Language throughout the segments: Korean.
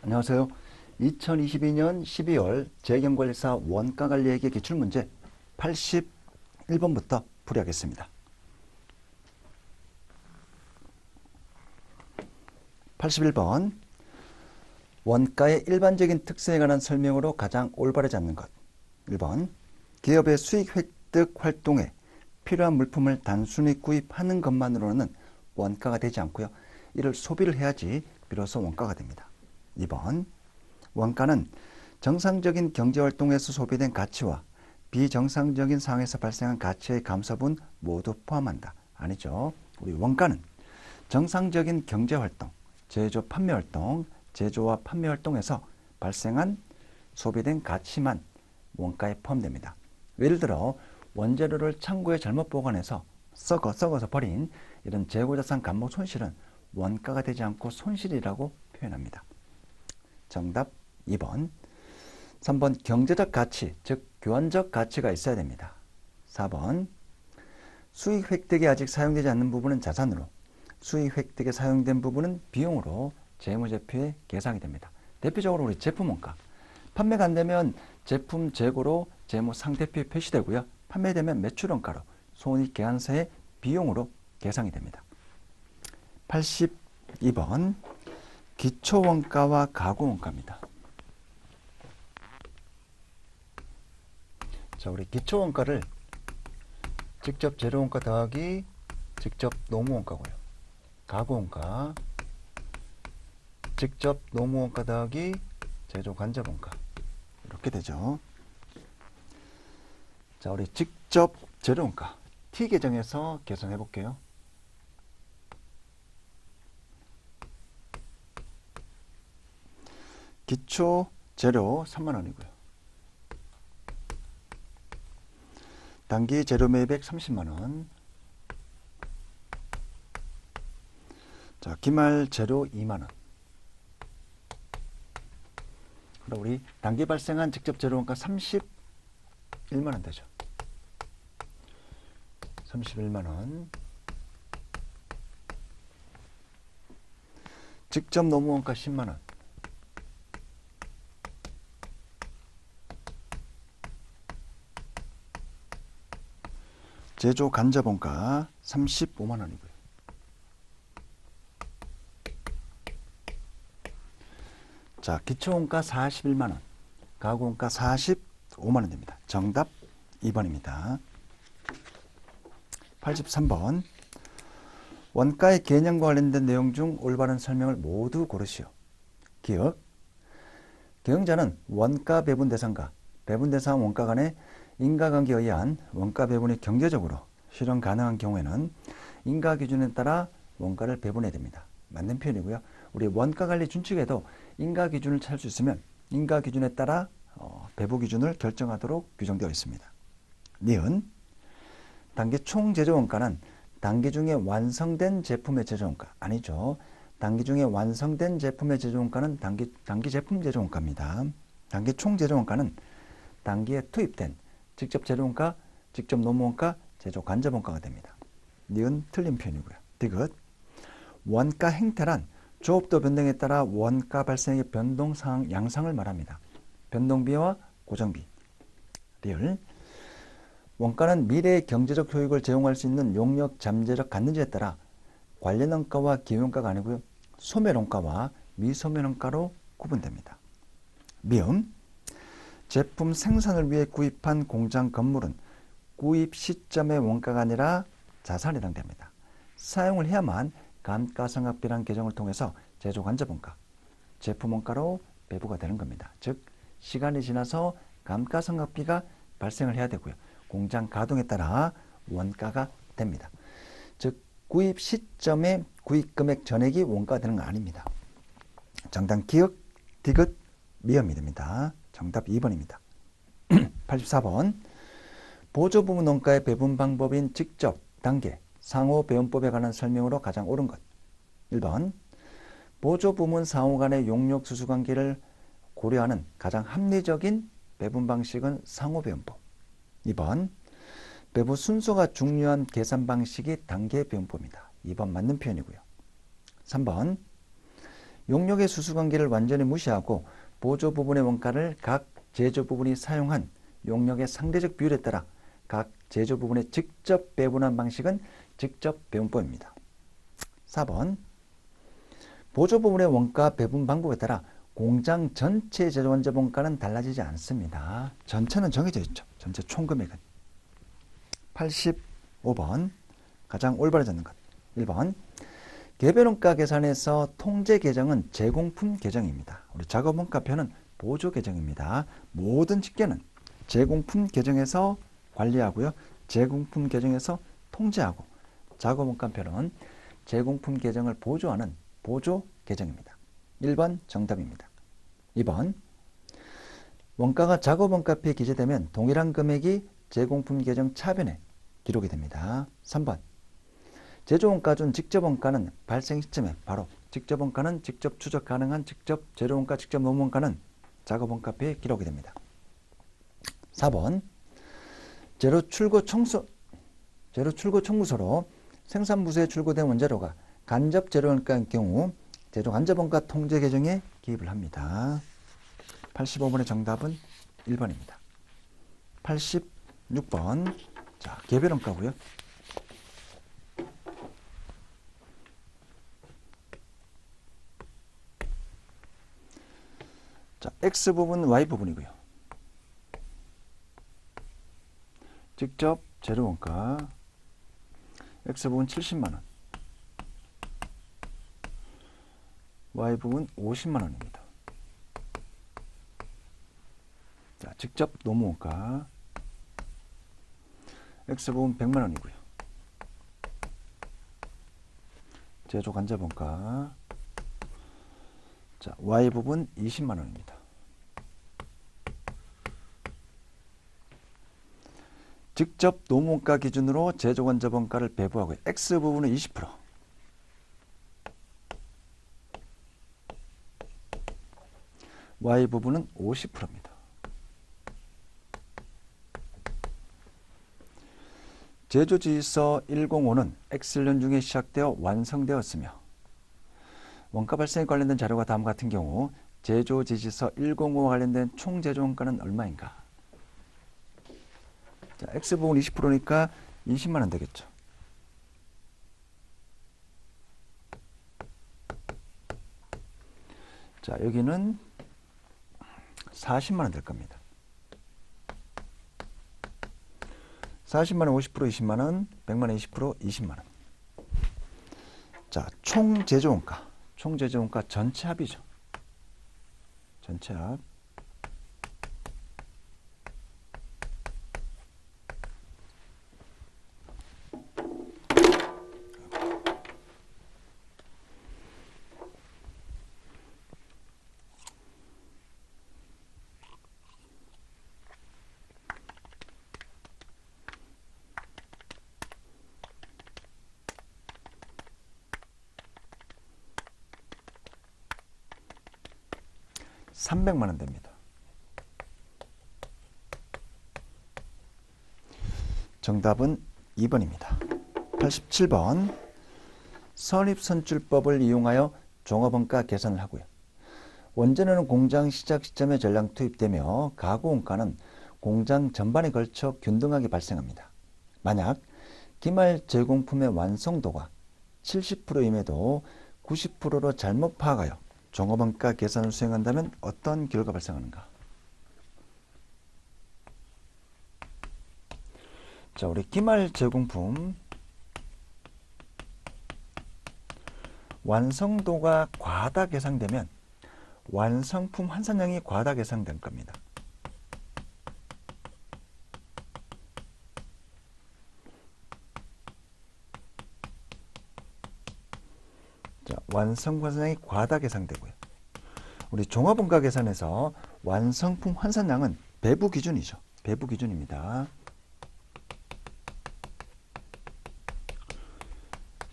안녕하세요. 2022년 12월 재경관리사 원가관리회계 기출문제 81번부터 풀이하겠습니다. 81번 원가의 일반적인 특성에 관한 설명으로 가장 올바르지 않는 것. 1번 기업의 수익 획득 활동에 필요한 물품을 단순히 구입하는 것만으로는 원가가 되지 않고요. 이를 소비를 해야지 비로소 원가가 됩니다. 2번 원가는 정상적인 경제활동에서 소비된 가치와 비정상적인 상황에서 발생한 가치의 감소분 모두 포함한다. 아니죠. 우리 원가는 정상적인 경제활동, 제조 판매활동, 제조와 판매활동에서 발생한 소비된 가치만 원가에 포함됩니다. 예를 들어 원재료를 창고에 잘못 보관해서 썩어서 버린 이런 재고자산 감목 손실은 원가가 되지 않고 손실이라고 표현합니다. 정답 2번. 3번 경제적 가치, 즉 교환적 가치가 있어야 됩니다. 4번 수익 획득에 아직 사용되지 않는 부분은 자산으로, 수익 획득에 사용된 부분은 비용으로 재무제표에 계상이 됩니다. 대표적으로 우리 제품 원가. 판매가 안 되면 제품 재고로 재무 상대표에 표시되고요. 판매되면 매출 원가로 손익계산서의 비용으로 계상이 됩니다. 82번 기초원가와 가구원가입니다. 자, 우리 기초원가를 직접 재료원가 더하기 직접 노무원가고요. 가구원가 직접 노무원가 더하기 제조간접원가 이렇게 되죠. 자, 우리 직접 재료원가 T 계정에서 계산해 볼게요. 기초 재료 3만원이고요. 단기 재료 매입액 30만원. 자, 기말 재료 2만원. 그럼 우리 단기 발생한 직접 재료원가 31만원 되죠. 31만원. 직접 노무원가 10만원. 제조 간접원가 35만원이고요. 자, 기초원가 41만원, 가구원가 45만원 됩니다. 정답 2번입니다. 83번 원가의 개념과 관련된 내용 중 올바른 설명을 모두 고르시오. 기억 경영자는 원가 배분 대상과 배분 대상 원가 간의 인과관계에 의한 원가 배분이 경제적으로 실현 가능한 경우에는 인가 기준에 따라 원가를 배분해야 됩니다. 맞는 표현이고요. 우리 원가관리 준칙에도 인가 기준을 찾을 수 있으면 인가 기준에 따라 배분 기준을 결정하도록 규정되어 있습니다. 니은 단기 총 제조 원가는 단기 중에 완성된 제품의 제조 원가 아니죠. 단기 중에 완성된 제품의 제조 원가는 단기 제품 제조 원가입니다. 단기 총 제조 원가는 단기에 투입된 직접 재료원가, 직접 노무원가, 제조 간접원가가 됩니다. 니은 틀린 표현이고요. 디귿 원가 행태란 조업도 변동에 따라 원가 발생의 변동 상황 양상을 말합니다. 변동비와 고정비. 리을 원가는 미래의 경제적 효익을 제공할 수 있는 용역 잠재력 갖는지에 따라 관련 원가와 기회원가가 아니고요. 소멸원가와 미소멸원가로 구분됩니다. 미음 제품 생산을 위해 구입한 공장 건물은 구입 시점의 원가가 아니라 자산에 해당됩니다. 사용을 해야만 감가상각비라는 계정을 통해서 제조 간접원가, 제품 원가로 배부가 되는 겁니다. 즉 시간이 지나서 감가상각비가 발생을 해야 되고요. 공장 가동에 따라 원가가 됩니다. 즉 구입 시점의 구입 금액 전액이 원가가 되는 건 아닙니다. 정답 기억, 디귿, 미음이 됩니다. 정답 2번입니다. 84번 보조부문 원가의 배분 방법인 직접, 단계, 상호 배분법에 관한 설명으로 가장 옳은 것. 1번 보조부문 상호 간의 용역 수수 관계를 고려하는 가장 합리적인 배분 방식은 상호 배분법. 2번 배분 순서가 중요한 계산 방식이 단계 배분법입니다. 2번 맞는 표현이고요. 3번 용역의 수수관계를 완전히 무시하고 보조 부분의 원가를 각 제조 부분이 사용한 용역의 상대적 비율에 따라 각 제조 부분에 직접 배분한 방식은 직접 배분법입니다. 4번 보조 부분의 원가 배분 방법에 따라 공장 전체 제조 원재 원가는 달라지지 않습니다. 전체는 정해져 있죠. 전체 총금액은. 85번 가장 올바르지 않는 것. 1번 개별원가 계산에서 통제 계정은 제공품 계정입니다. 우리 작업원가표는 보조 계정입니다. 모든 집계는 제공품 계정에서 관리하고요. 제공품 계정에서 통제하고 작업원가표는 제공품 계정을 보조하는 보조 계정입니다. 1번 정답입니다. 2번 원가가 작업원가표에 기재되면 동일한 금액이 제공품 계정 차변에 기록이 됩니다. 3번 제조원가 중 직접원가는 발생 시점에 바로 직접원가는 직접 추적 가능한 직접 재료원가 직접 노무원가는 작업원가표에 기록이 됩니다. 4번 재료 출고 청구서로 생산부서에 출고된 원재료가 간접 재료원가인 경우 제조 간접원가 통제 계정에 기입을 합니다. 85번의 정답은 1번입니다. 86번 자 개별원가고요. 자, X부분, Y부분이고요. 직접 재료원가 X부분 70만원, Y부분 50만원입니다. 자, 직접 노무원가 X부분 100만원이고요. 제조 간접원가 자, Y부분 20만원입니다. 직접 노무원가 기준으로 제조 간접원가를 배부하고 X부분은 20%, Y부분은 50%입니다. 제조지휘서 105는 X년 중에 시작되어 완성되었으며 원가 발생에 관련된 자료가 다음과 같은 경우 제조지시서 105와 관련된 총 제조원가는 얼마인가? 자, X부분 20%니까 20만원 되겠죠. 자, 여기는 40만원 될 겁니다. 40만원 50% 20만원, 100만원 20% 20만원. 자, 총 제조원가. 총 제조원가 전체 합이죠. 전체 합. $300만원 됩니다. 정답은 2번입니다. 87번 선입선출법을 이용하여 종합원가 계산을 하고요. 원재료는 공장 시작 시점에 전량 투입되며 가구원가는 공장 전반에 걸쳐 균등하게 발생합니다. 만약 기말 제공품의 완성도가 70%임에도 90%로 잘못 파악하여 종합원가 계산을 수행한다면 어떤 결과가 발생하는가? 자, 우리 기말 제공품 완성도가 과다 계산되면 완성품 환산량이 과다 계산될 겁니다. 자, 완성품 환산량이 과다 계산되고요. 우리 종합원가 계산에서 완성품 환산량은 배부 기준이죠. 배부 기준입니다.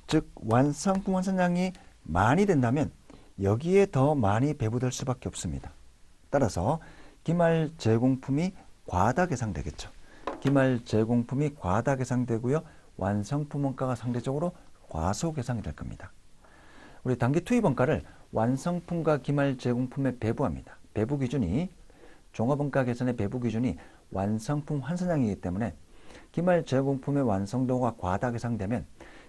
즉 완성품 환산량이 많이 된다면 여기에 더 많이 배부될 수밖에 없습니다. 따라서 기말 제공품이 과다 계산되겠죠. 기말 제공품이 과다 계산되고요. 완성품 원가가 상대적으로 과소 계산이 될 겁니다. 우리 단기 투입 원가를 완성품과 기말 제공품의 배부합니다. 배부 기준이 종합원가 계산의 배부 기준이 완성품 환산량이기 때문에 기말 제공품의 완성도가 과다 계산되면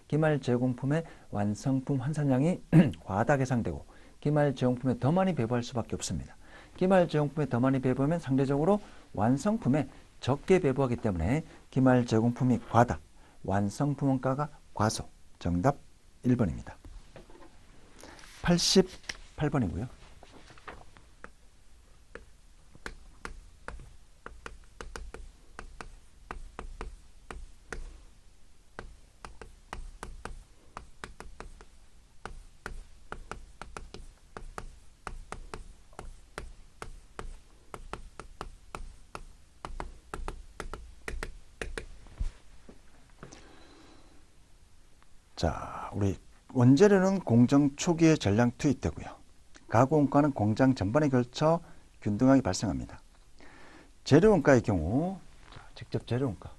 기말 제공품의 완성품 환산량이 과다 계산되고 기말 제공품에 더 많이 배부할 수밖에 없습니다. 기말 제공품에 더 많이 배부하면 상대적으로 완성품에 적게 배부하기 때문에 기말 제공품이 과다, 완성품 원가가 과소. 정답 1번입니다. 88번이고요. 자, 우리 원재료는 공정 초기에 전량 투입되고요. 가구원가는 공장 전반에 걸쳐 균등하게 발생합니다. 재료원가의 경우 직접 재료원가,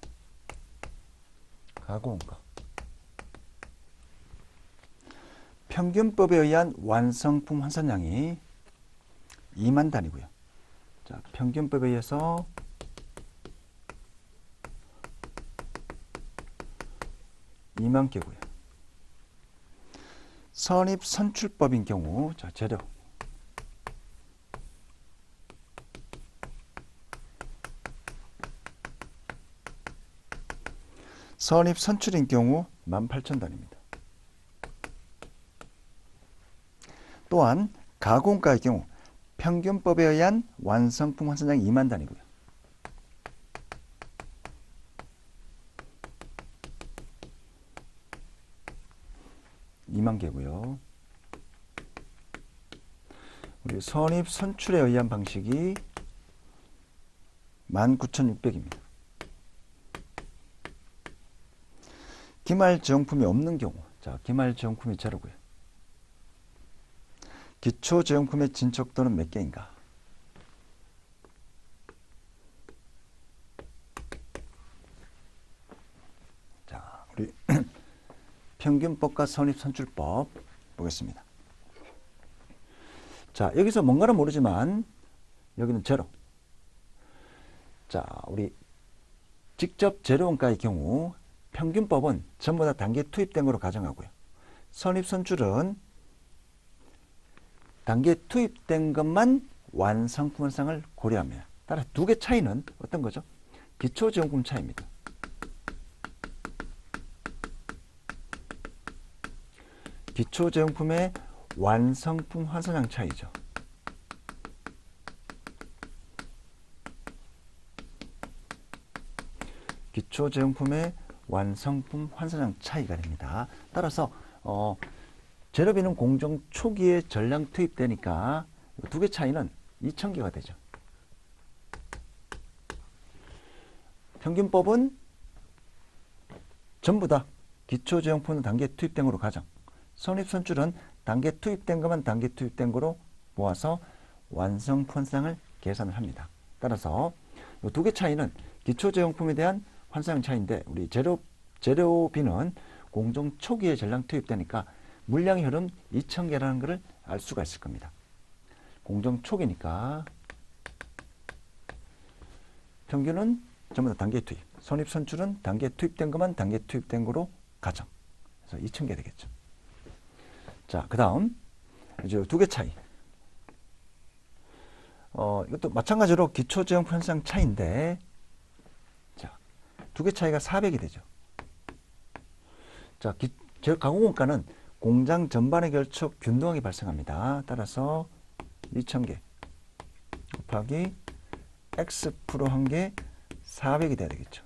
가구원가, 평균법에 의한 완성품 환산량이 2만 단위고요. 자, 평균법에 의해서 2만 개고요. 선입선출법인 경우, 자, 재료. 선입선출인 경우 18,000단위입니다. 또한 가공가의 경우 평균법에 의한 완성품 환산량이 2만 단위고요. (2만 개고요). 우리 선입선출에 의한 방식이 19,600입니다. 기말제용품이 없는 경우, 자, 기말제용품이 제로고요. 기초제용품의 진척도는 몇 개인가? 자, 우리 평균법과 선입선출법 보겠습니다. 자, 여기서 뭔가는 모르지만 여기는 제로. 자, 우리 직접 재료원가의 경우 평균법은 전부 다 단계 투입된 거로 가정하고요. 선입선출은 단계 투입된 것만 완성품 원상을 고려합니다. 따라 두 개 차이는 어떤 거죠? 기초제용품 차이입니다. 기초제용품의 완성품 환산량 차이죠. 기초제용품의 완성품 환산량 차이가 됩니다. 따라서 재료비는 공정 초기에 전량 투입되니까 두 개 차이는 2,000개가 되죠. 평균법은 전부 다 기초제용품은 단계 투입된 거로 가정. 선입선출은 단계 투입된 것만 단계 투입된 거로 모아서 완성품 환산량을 계산을 합니다. 따라서 이 두 개 차이는 기초제용품에 대한 환산량 차이인데 우리 재료비는 공정 초기에 전량 투입되니까 물량의 흐름 2,000개라는 것을 알 수가 있을 겁니다. 공정 초기니까 평균은 전부 다 단계 투입, 선입선출은 단계 투입된 것만 단계 투입된 거로 가정. 그래서 2,000개 되겠죠. 자, 그 다음 이제 두 개 차이. 이것도 마찬가지로 기초제용품 환산량 차이인데 자, 두 개 차이가 400이 되죠. 자, 가공원가는 공장 전반에 걸쳐 균등하게 발생합니다. 따라서 2,000개 곱하기 X 프로 한 개 400이 돼야 되겠죠.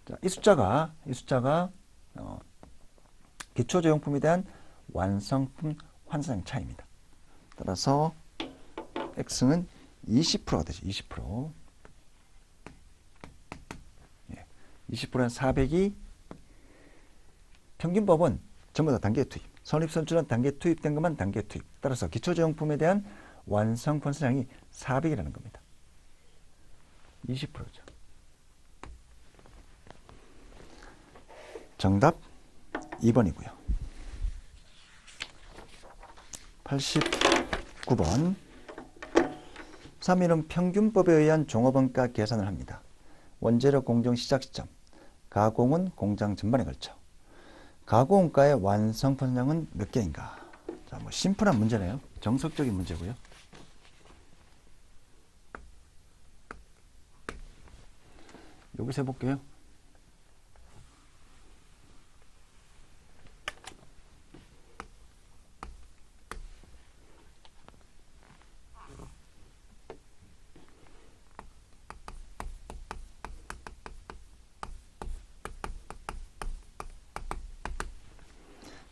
자, 이 숫자가 기초제용품에 대한 완성품 환산량 차이입니다. 따라서 X는 20%가 되죠. 20%. 예, 20%는 400이 평균법은 전부 다 단계 투입. 선입선출은 단계 투입된 것만 단계 투입. 따라서 기초제용품에 대한 완성품 환산량이 400이라는 겁니다. 20%죠. 정답 2번이고요. 89번 3위는 평균법에 의한 종업원가 계산을 합니다. 원재료 공정 시작 시점, 가공은 공장 전반에 걸쳐. 가공원가의 완성분량은 몇 개인가? 자, 뭐 심플한 문제네요. 정석적인 문제고요. 여기서 해볼게요.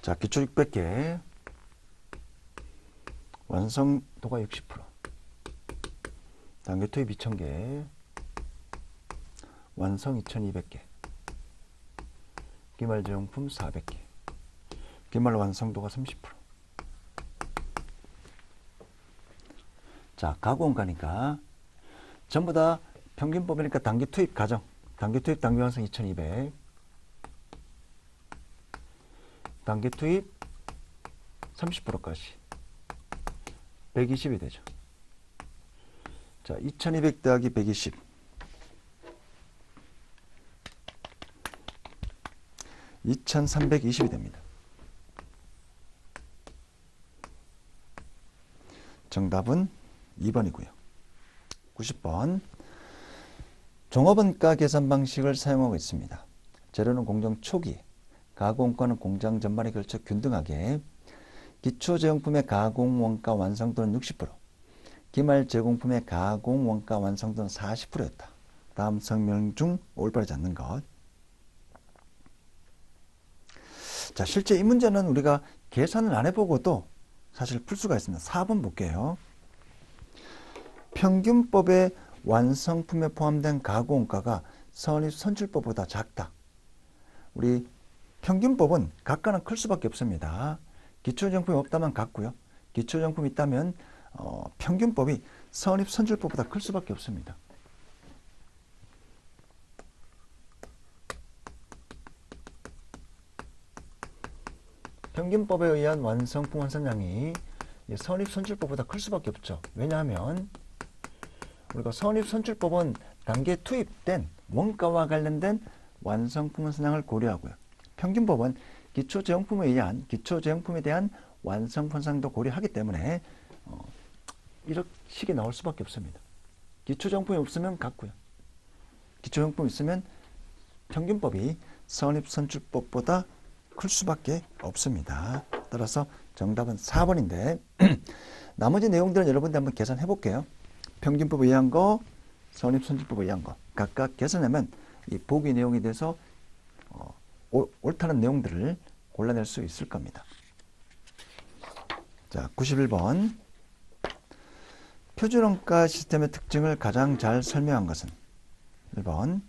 자, 기초 600개, 완성도가 60%, 단계 투입 2000개, 완성 2200개, 기말 제용품 400개, 기말 완성도가 30%. 자, 가공가니까 전부 다 평균법이니까 단기 투입 가정, 단기 투입 단기 완성 2200, 단기 투입 30%까지 120이 되죠. 자, 2200 더하기 120, 2320이 됩니다. 정답은 2번이고요. 90번 종업원가 계산 방식을 사용하고 있습니다. 재료는 공정 초기, 가공원가는 공장 전반에 걸쳐 균등하게, 기초 제공품의 가공원가 완성도는 60%, 기말 제공품의 가공원가 완성도는 40%였다. 다음 설명 중 올바르지 않는 것. 자, 실제 이 문제는 우리가 계산을 안 해보고도 사실 풀 수가 있습니다. 4번 볼게요. 평균법의 완성품에 포함된 가공원가가 선입 선출법보다 작다. 우리 평균법은 각가는 클 수밖에 없습니다. 기초정품이 없다면 같고요. 기초정품이 있다면 평균법이 선입 선출법보다 클 수밖에 없습니다. 평균법에 의한 완성품 완성량이 선입 선출법보다 클 수밖에 없죠. 왜냐하면 우리가 선입 선출법은 단계에 투입된 원가와 관련된 완성품 완성량을 고려하고요. 평균법은 기초제형품에 대한 완성품 완성도 고려하기 때문에 이런 식이 나올 수밖에 없습니다. 기초제형품이 없으면 같고요. 기초제형품이 있으면 평균법이 선입선출법보다 클 수밖에 없습니다. 따라서 정답은 4번인데 나머지 내용들은 여러분들 한번 계산해 볼게요. 평균법에 의한 거, 선입선출법에 의한 거 각각 계산하면 이 보기 내용에 대해서 옳다는 내용들을 골라낼 수 있을 겁니다. 자, 91번 표준원가 시스템의 특징을 가장 잘 설명한 것은 1번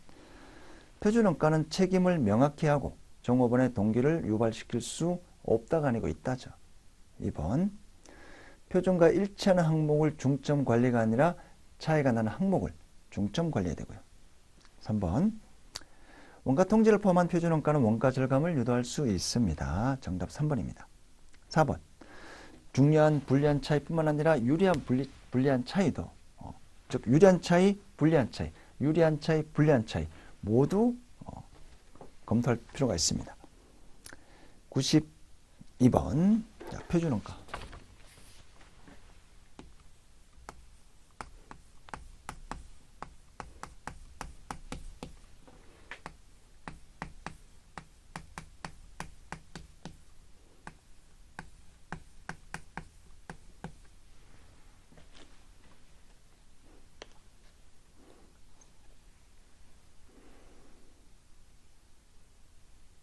표준원가는 책임을 명확히 하고 종업원의 동기를 유발시킬 수 없다가 아니고 있다죠. 2번 표준과 일치하는 항목을 중점 관리가 아니라 차이가 나는 항목을 중점 관리해야 되고요. 3번 원가 통지를 포함한 표준원가는 원가 절감을 유도할 수 있습니다. 정답 3번입니다. 4번 중요한 불리한 차이뿐만 아니라 유리한 불리한 차이도 즉 유리한 차이, 불리한 차이, 유리한 차이, 불리한 차이 모두 검토할 필요가 있습니다. 92번 자, 표준원가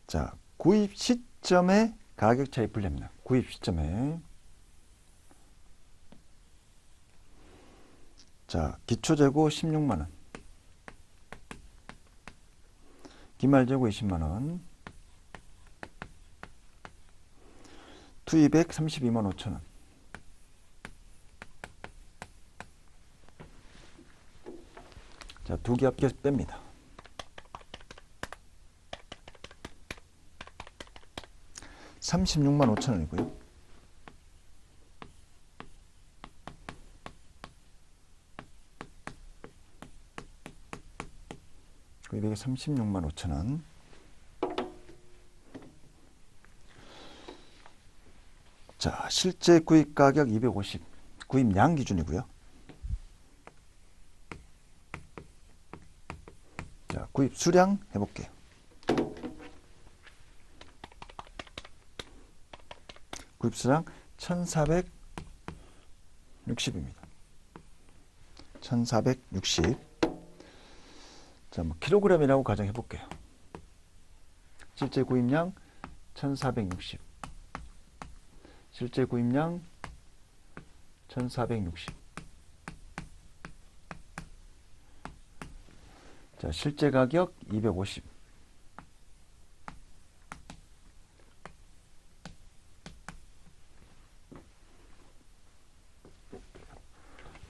자, 구입 시점의 가격 차이 분리합니다. 구입 시점에 자, 기초재고 16만원, 기말재고 20만원, 투입액 32만 5천원. 자, 두 개 합계해서 뺍니다. 36만 5천원이고요. 구입액이 36만 5천 원. 자, 실제 구입 가격 250. 구입량 기준이고요. 자, 구입 수량 해볼게요. 구입 수량 1460입니다. 1460. 자, 뭐 킬로그램이라고 가정해 볼게요. 실제 구입량 1460. 실제 구입량 1460. 자, 실제 가격 250.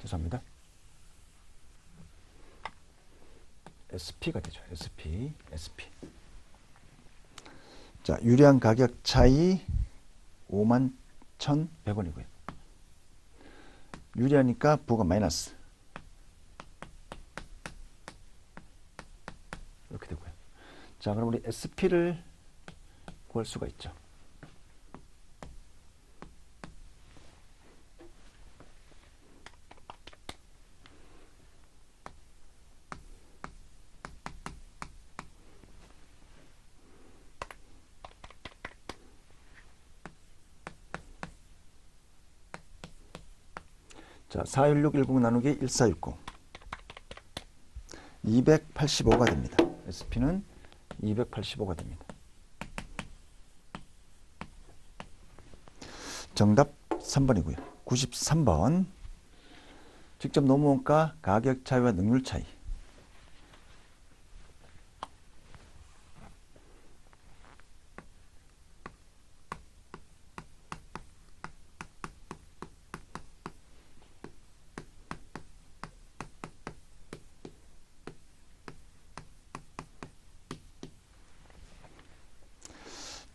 죄송합니다. SP가 되죠. SP. 자, 유리한 가격 차이 51,100원이고요. 유리하니까 부가 마이너스. 이렇게 되고요. 자, 그럼 우리 SP를 구할 수가 있죠. 자, 41610 나누기 1460. 285가 됩니다. SP는 285가 됩니다. 정답 3번이고요. 93번. 직접 노무원가 가격 차이와 능률 차이.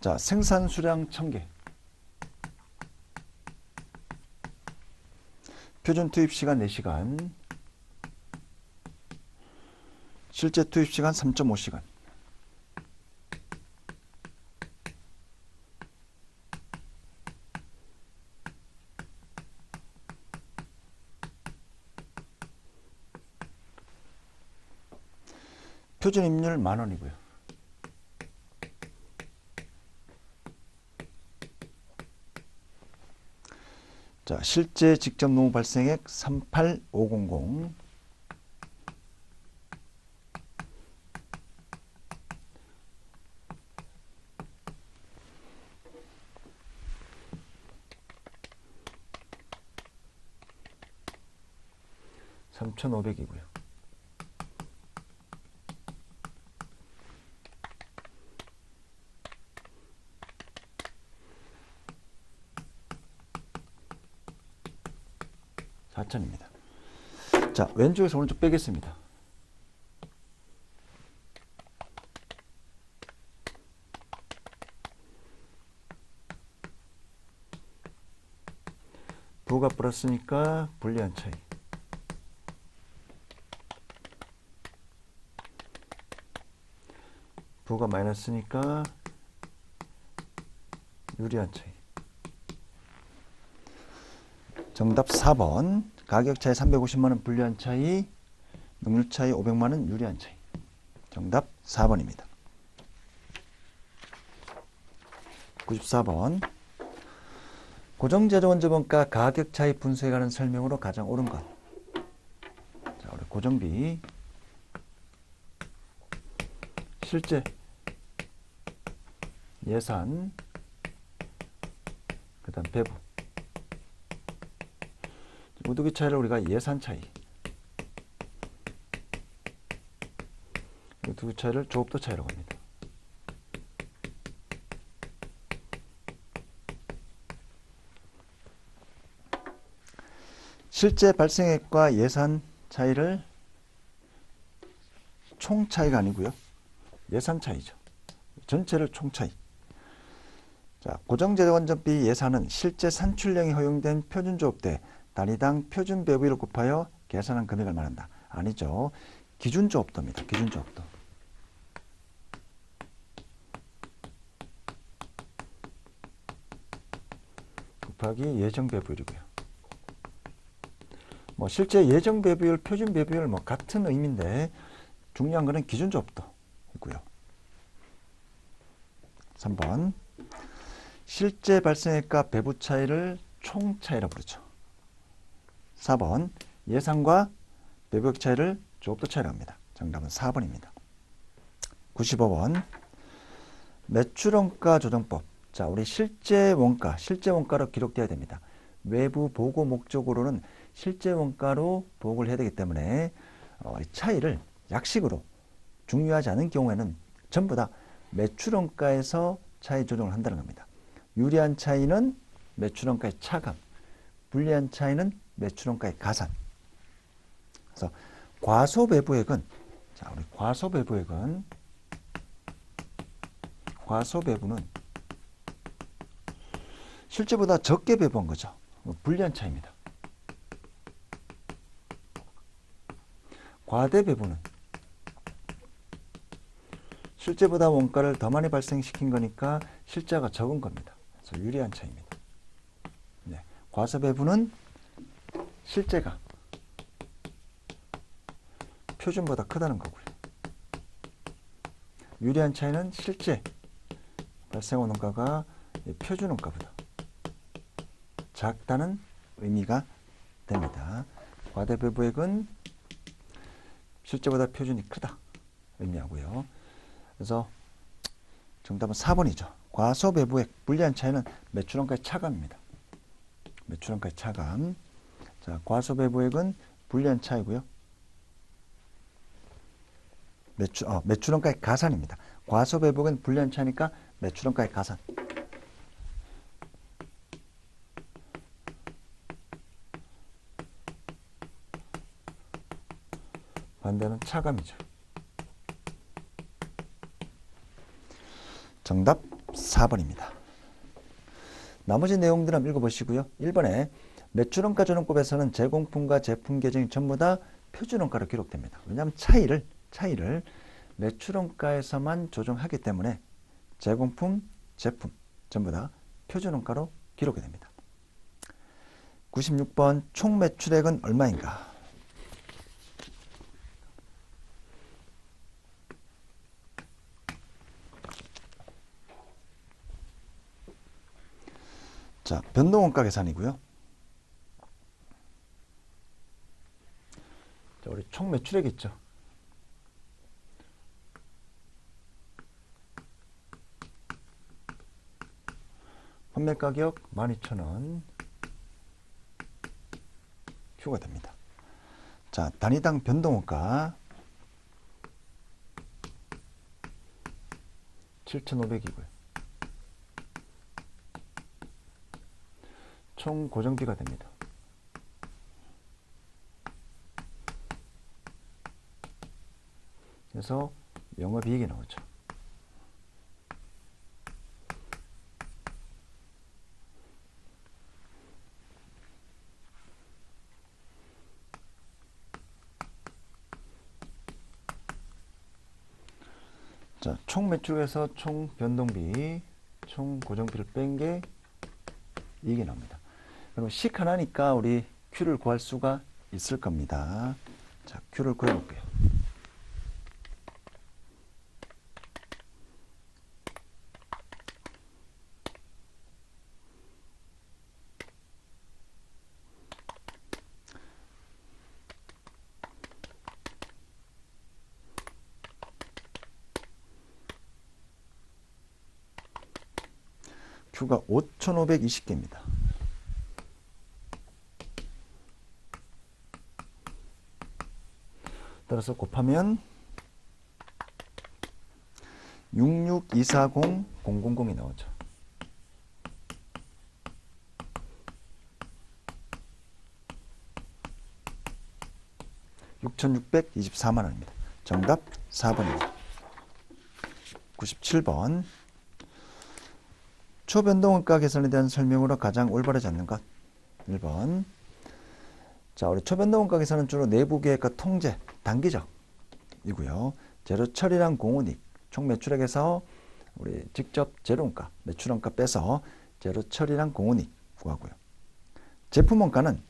자, 생산 수량 1000개. 표준 투입 시간 4시간. 실제 투입 시간 3.5시간. 표준 임률 10,000원이고요. 자, 실제 직접 노무 발생액 38500. (3,500이고요) (4,000입니다) 자, 왼쪽에서 오른쪽 빼겠습니다. 부가 플러스니까 불리한 차이. 부가 마이너스니까 유리한 차이. 정답 4번. 가격 차이 350만원 불리한 차이, 능률 차이 500만원 유리한 차이. 정답 4번입니다. 94번. 고정재료원자원가 가격 차이 분수에 관한 설명으로 가장 옳은 것. 자, 우리 고정비. 실제 예산, 그 다음 배부. 우두기 차이를 우리가 예산 차이, 우두기 차이를 조업도 차이라고 합니다. 실제 발생액과 예산 차이를 총 차이가 아니고요, 예산 차이죠. 전체를 총 차이. 자, 고정재료원전비 예산은 실제 산출량이 허용된 표준조업대 단위당 표준 배부를 곱하여 계산한 금액을 말한다. 아니죠. 기준조업도입니다. 기준조업도. 곱하기 예정 배분율이고요. 뭐 실제 예정 배분율, 표준 배분율 뭐 같은 의미인데 중요한 거는 기준조업도이고요. 3번 실제 발생액과 배부 차이를 총 차이라고 부르죠. 4번 예상과 배부액 차이를 조업도 차이라고 합니다. 정답은 4번입니다. 95번 매출원가 조정법. 자, 우리 실제 원가로 기록되어야 됩니다. 외부 보고 목적으로는 실제 원가로 보고를 해야 되기 때문에 차이를 약식으로 중요하지 않은 경우에는 전부 다 매출원가에서 차이 조정을 한다는 겁니다. 유리한 차이는 매출원가의 차감, 불리한 차이는 매출원가의 가산. 그래서 과소배부액은, 자, 우리 과소배부는 실제보다 적게 배부한 거죠. 불리한 차이입니다. 과대배부는 실제보다 원가를 더 많이 발생시킨 거니까 실제가 적은 겁니다. 그래서 유리한 차이입니다. 네. 과소배부는 실제가 표준보다 크다는 거고요. 유리한 차이는 실제 발생원 원가가 표준 원가보다 작다는 의미가 됩니다. 과대배부액은 실제보다 표준이 크다 의미하고요. 그래서 정답은 4번이죠. 과소배부액, 불리한 차이는 매출원가의 차감입니다. 매출원가의 차감. 자, 과소배부액은 불리한 차이고요. 매출원가의 가산입니다. 과소배부액은 불리한 차이니까 매출원가의 가산. 반대는 차감이죠. 정답 4번입니다. 나머지 내용들 한번 읽어보시고요. 1번에 매출원가 조정법에서는 제공품과 제품 계정이 전부 다 표준원가로 기록됩니다. 왜냐하면 차이를 매출원가에서만 조정하기 때문에 제공품, 제품 전부 다 표준원가로 기록이 됩니다. 96번 총 매출액은 얼마인가? 자, 변동원가 계산이고요. 자, 우리 총 매출액 있죠. 판매 가격 12,000원 Q가 됩니다. 자, 단위당 변동원가 7,500이고요. 총 고정비가 됩니다. 그래서 영업이익이 나오죠. 자, 총 매출에서 총 변동비, 총 고정비를 뺀 게 이익이 나옵니다. 그럼 식 하나니까 우리 Q를 구할 수가 있을 겁니다. 자, Q를 구해볼게요. Q가 5,520개입니다. 따라서 곱하면 66240,000이 나오죠. 6,624만 원입니다. 정답 4번입니다. 97번 초변동원가 개선에 대한 설명으로 가장 올바르지 않는 것. 1번. 자, 우리 초변동원가 개선은 주로 내부 계획과 통제, 단기적이고요. 재료 처리랑 공훈이익, 총 매출액에서 우리 직접 재료원가, 매출원가 빼서 재료 처리랑 공훈이익 구하고요. 제품 원가는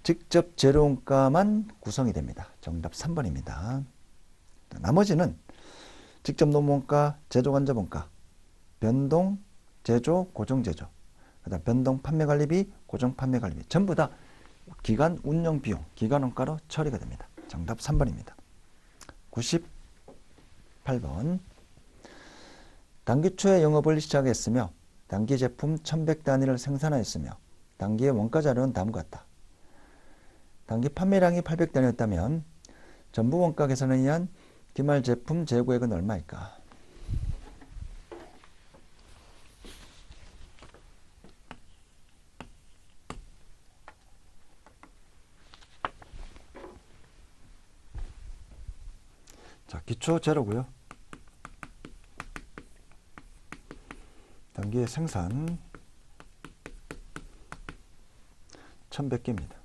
직접 재료 원가만 구성이 됩니다. 정답 3번입니다. 나머지는 직접 노무 원가, 제조 간접 원가, 변동 제조, 고정 제조, 그다음 변동 판매 관리비, 고정 판매 관리비 전부 다 기간 운영 비용, 기간 원가로 처리가 됩니다. 정답 3번입니다. 98번. 단기 초에 영업을 시작했으며 단기 제품 1100단위를 생산하였으며 단기의 원가 자료는 다음과 같다. 단기 판매량이 800단위였다면 전부 원가 계산에 의한 기말 제품 재고액은 얼마일까? 자, 기초 재료고요. 단기의 생산 1100개입니다.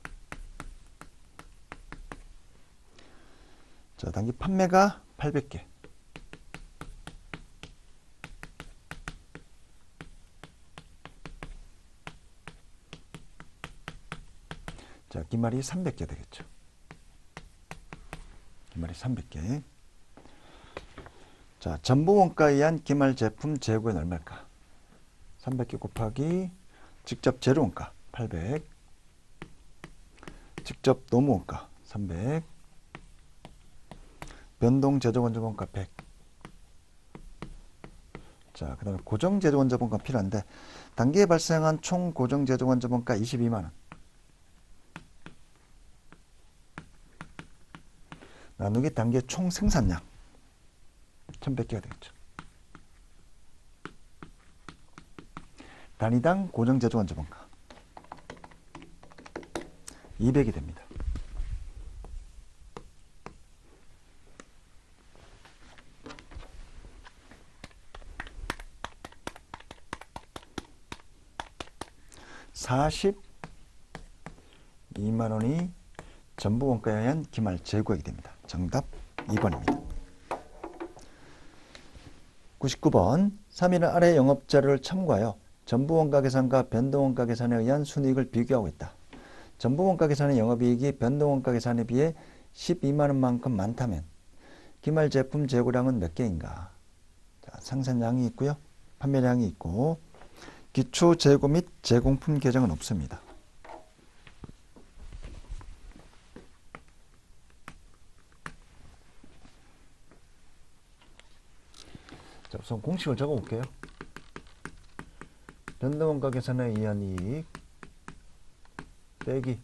자, 단기 판매가 800개. 자, 기말이 300개 되겠죠. 기말이 300개. 자, 전부 원가에 의한 기말 제품 재고액은 얼마일까? 300개 곱하기 직접 재료 원가 800, 직접 노무 원가 300, 변동 제조 원자 원가 100. 자, 그 다음에 고정 제조 원자 원가 필요한데 단기에 발생한 총 고정 제조 원자 원가 22만 원. 나누기 단기의 총 생산량 1100개가 되겠죠. 단위당 고정 제조 원자 원가 200이 됩니다. (42만 원이) 전부 원가에 의한 기말 재고액이 됩니다. 정답 2번입니다. 99번. 3위는 아래 영업자료를 참고하여 전부 원가 계산과 변동 원가 계산에 의한 순이익을 비교하고 있다. 전부 원가 계산의 영업이익이 변동 원가 계산에 비해 12만 원만큼 많다면 기말 제품 재고량은 몇 개인가? 자, 생산량이 있고요. 판매량이 있고 기초 재고 및 제공품 계정은 없습니다. 자, 우선 공식을 적어 볼게요. 변동원가 계산에 의한 이익 빼기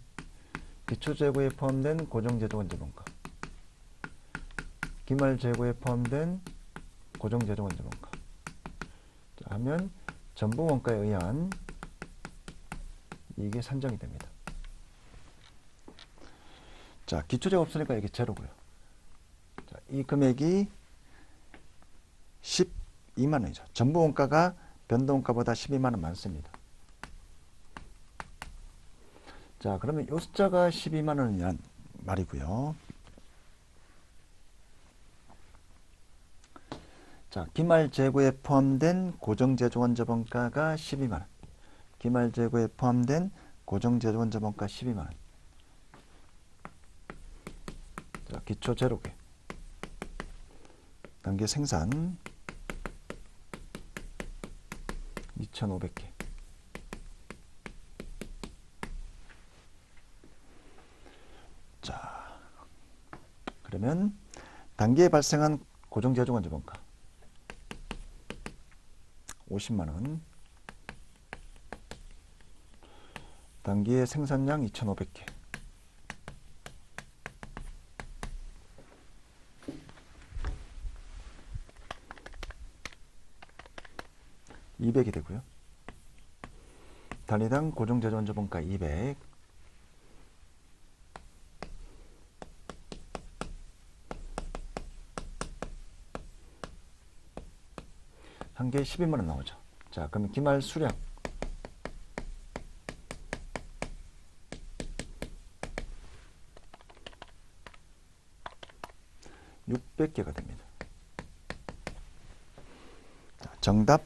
기초 재고에 포함된 고정 제조 원자 원가, 기말 재고에 포함된 고정 제조 원자 원가. 자, 하면 전부 원가에 의한 이게 산정이 됩니다. 자, 기초 재고 없으니까 이게 제로고요. 자, 이 금액이 12만 원이죠. 전부 원가가 변동 원가보다 12만 원 많습니다. 자, 그러면 요 숫자가 12만 원이란 말이고요. 자, 기말 재고에 포함된 고정 제조 원자 원가가 12만 원. 기말 재고에 포함된 고정 제조 원자 원가 12만 원. 자, 기초 재료계. 단계 생산 2,500개. 자, 그러면 단기에 발생한 고정 제조 원자 원가 50만 원. 단기의 생산량 2,500개. (200이) 되고요. 단위당 고정 제조 원자 원가 200. 한 개에 12만 원 나오죠. 자, 그럼 기말 수량 600개가 됩니다. 자, 정답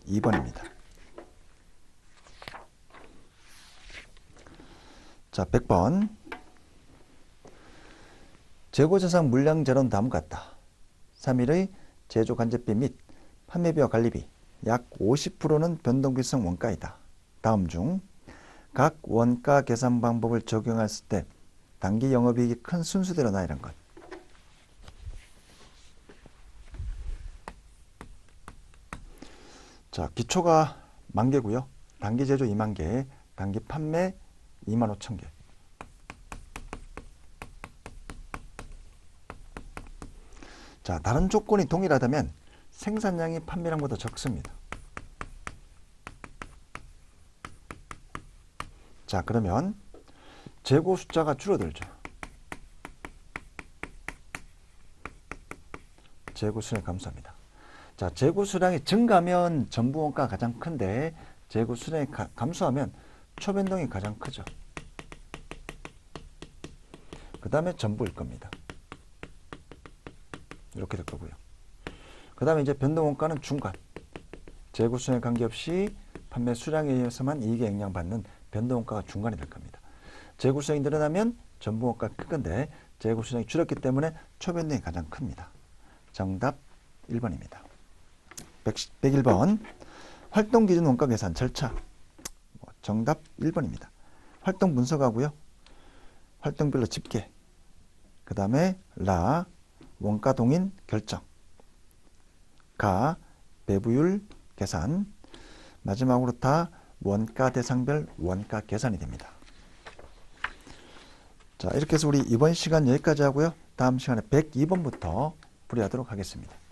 2번입니다. 자, 100번. 재고자산 물량제로는 다음과 같다. 3일의 제조간접비 및 판매비와 관리비 약 50%는 변동비성 원가이다. 다음 중 각 원가 계산 방법을 적용했을 때 단기 영업이익이 큰 순수대로 나열한 것. 자, 기초가 10,000개고요. 단기 제조 20,000개, 단기 판매 25,000개. 자, 다른 조건이 동일하다면 생산량이 판매량보다 적습니다. 자, 그러면 재고 숫자가 줄어들죠. 재고 수량이 감소합니다. 자, 재고 수량이 증가하면 전부 원가가 가장 큰데 재고 수량이 감소하면 초변동이 가장 크죠. 그 다음에 전부일 겁니다. 이렇게 될 거고요. 그 다음에 이제 변동 원가는 중간. 재고 수량에 관계없이 판매 수량에 의해서만 이익에 영향받는 변동 원가가 중간이 될 겁니다. 재고 수량이 늘어나면 전부 원가가 큰 건데 재고 수량이 줄었기 때문에 초변동이 가장 큽니다. 정답 1번입니다. 101번. 활동 기준 원가 계산 절차. 정답 1번입니다. 활동 분석하고요. 활동별로 집계. 그 다음에 라 원가 동인 결정. 가 배부율 계산. 마지막으로 다 원가 대상별 원가 계산이 됩니다. 자, 이렇게 해서 우리 이번 시간 여기까지 하고요. 다음 시간에 102번부터 풀이하도록 하겠습니다.